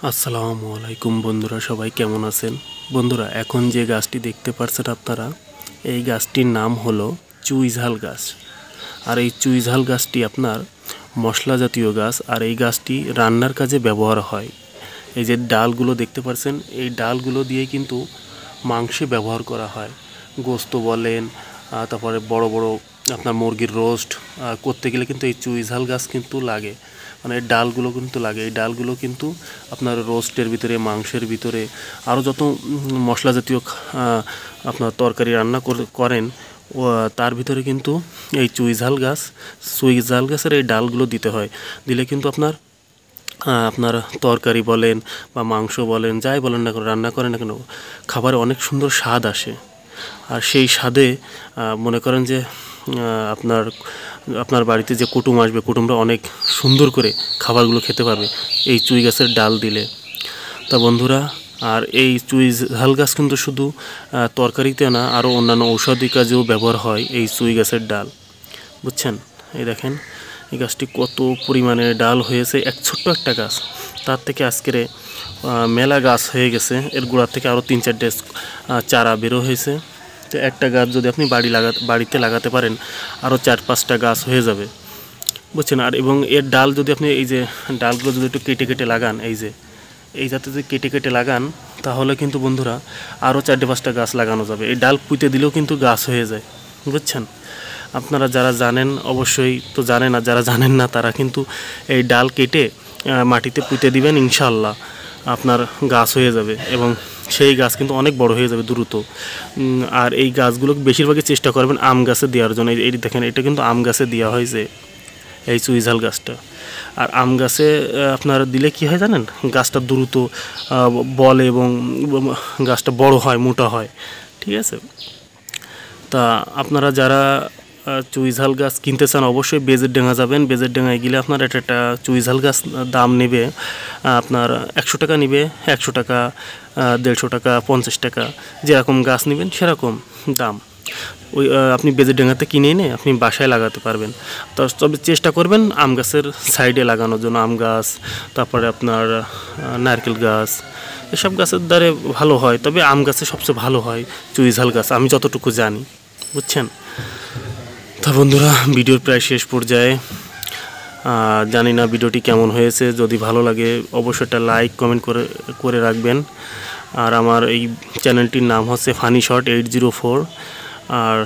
আসসালামু আলাইকুম বন্ধুরা, সবাই কেমন আছেন? বন্ধুরা, এখন যে গাছটি দেখতে পাচ্ছেন আপনারা, এই গাছটির নাম হলো চুইঝাল গাছ। আর এই চুইঝাল গাছটি আপনার মশলা জাতীয় গাছ, আর এই গাছটি রান্নার কাজে ব্যবহার হয়। এই যে ডালগুলো দেখতে পাচ্ছেন, এই ডালগুলো দিয়ে কিন্তু মাংসে ব্যবহার করা হয়। গোস্ত বলেন, তারপরে বড় বড় আপনার মুরগির রোস্ট করতে গেলে কিন্তু এই চুইঝাল গাছ কিন্তু লাগে, মানে এই ডালগুলো কিন্তু লাগে। এই ডালগুলো কিন্তু আপনার রোস্টের ভিতরে, মাংসের ভিতরে, আরও যত মশলা জাতীয় আপনার তরকারি রান্না করেন তার ভিতরে কিন্তু এই চুইঝাল গাছের এই ডালগুলো দিতে হয়। দিলে কিন্তু আপনার তরকারি বলেন বা মাংস বলেন, যাই বলেন না কেন, রান্না করেন না কেন, খাবারে অনেক সুন্দর স্বাদ আসে। আর সেই স্বাদে মনে করেন যে আপনার বাড়িতে যে কুটুম আসবে, কুটুমরা অনেক সুন্দর করে খাবারগুলো খেতে পারবে এই চুই গাছের ডাল দিলে। তা বন্ধুরা, আর এই চুইঝাল গাছ কিন্তু শুধু তরকারিতে না, আরও অন্যান্য ঔষধি কাজেও ব্যবহার হয় এই চুই গাছের ডাল, বুঝছেন? এই দেখেন, এই গাছটি কত পরিমাণে ডাল হয়েছে। ছোট্ট একটা গাছ, তার থেকে আজকের মেলা গাছ হয়ে গেছে। এর গোড়ার থেকে আরও 3-4টে চারা বেরো হয়েছে। তো একটা গাছ যদি আপনি বাড়িতে লাগাতে পারেন, আরও 4-5টা গাছ হয়ে যাবে, বুঝছেন? আর এবং এর ডাল যদি আপনি, এই যে ডালগুলো যদি একটু কেটে কেটে লাগান, এই যাতে যদি কেটে কেটে লাগান, তাহলে কিন্তু বন্ধুরা আরও 4-5টা গাছ লাগানো যাবে। এই ডাল পুঁতে দিলেও কিন্তু গাছ হয়ে যায়, বুঝছেন? আপনারা যারা জানেন অবশ্যই তো জানেন, আর যারা জানেন না তারা কিন্তু এই ডাল কেটে মাটিতে পুঁতে দিবেন, ইনশাআল্লাহ আপনার গাছ হয়ে যাবে, এবং সেই গাছ কিন্তু অনেক বড় হয়ে যাবে দ্রুত। আর এই গাছগুলো বেশিরভাগই চেষ্টা করবেন আম গাছে দেওয়ার জন্য। এই দেখেন, এটা কিন্তু আম গাছে দেওয়া হয়েছে এই চুইঝাল গাছটা। আর আম গাছে আপনার দিলে কি হয় জানেন, গাছটা দ্রুত বলে এবং গাছটা বড় হয়, মোটা হয়, ঠিক আছে? তা আপনারা যারা চুইঝাল গাছ কিনতে চান, অবশ্যই বেজেরডাঙ্গা যাবেন। বেজেরডাঙ্গায় গেলে আপনার একটা চুইঝাল গাছ দাম নেবে আপনার 100 টাকা নেবে, 100 টাকা, 150 টাকা, 50 টাকা, যেরকম গাছ নেবেন সেরকম দাম। ওই আপনি বেজেরডাঙ্গাতে কিনে এনে আপনি বাসায় লাগাতে পারবেন। তবে চেষ্টা করবেন আম গাছের সাইডে লাগানোর জন্য। আম গাছ, তারপরে আপনার নারকেল গাছ, এসব গাছের দ্বারে ভালো হয়, তবে আম গাছে সবচেয়ে ভালো হয় চুইঝাল গাছ, আমি যতটুকু জানি, বুঝছেন? তা বন্ধুরা, ভিডিওর প্রায় শেষ পর্যায়ে। জানি না ভিডিওটি কেমন হয়েছে। যদি ভালো লাগে অবশ্যই একটা লাইক কমেন্ট করে রাখবেন। আর আমার এই চ্যানেলটির নাম হচ্ছে ফানি শট 804। আর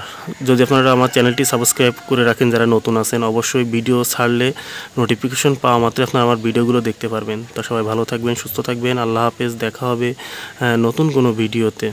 যদি আপনারা আমার চ্যানেলটি সাবস্ক্রাইব করে রাখেন, যারা নতুন আছেন, অবশ্যই ভিডিও ছাড়লে নোটিফিকেশন পাওয়া মাত্র আপনারা আমার ভিডিওগুলো দেখতে পারবেন। তা সবাই ভালো থাকবেন, সুস্থ থাকবেন। আল্লাহ হাফেজ, দেখা হবে নতুন কোনো ভিডিওতে।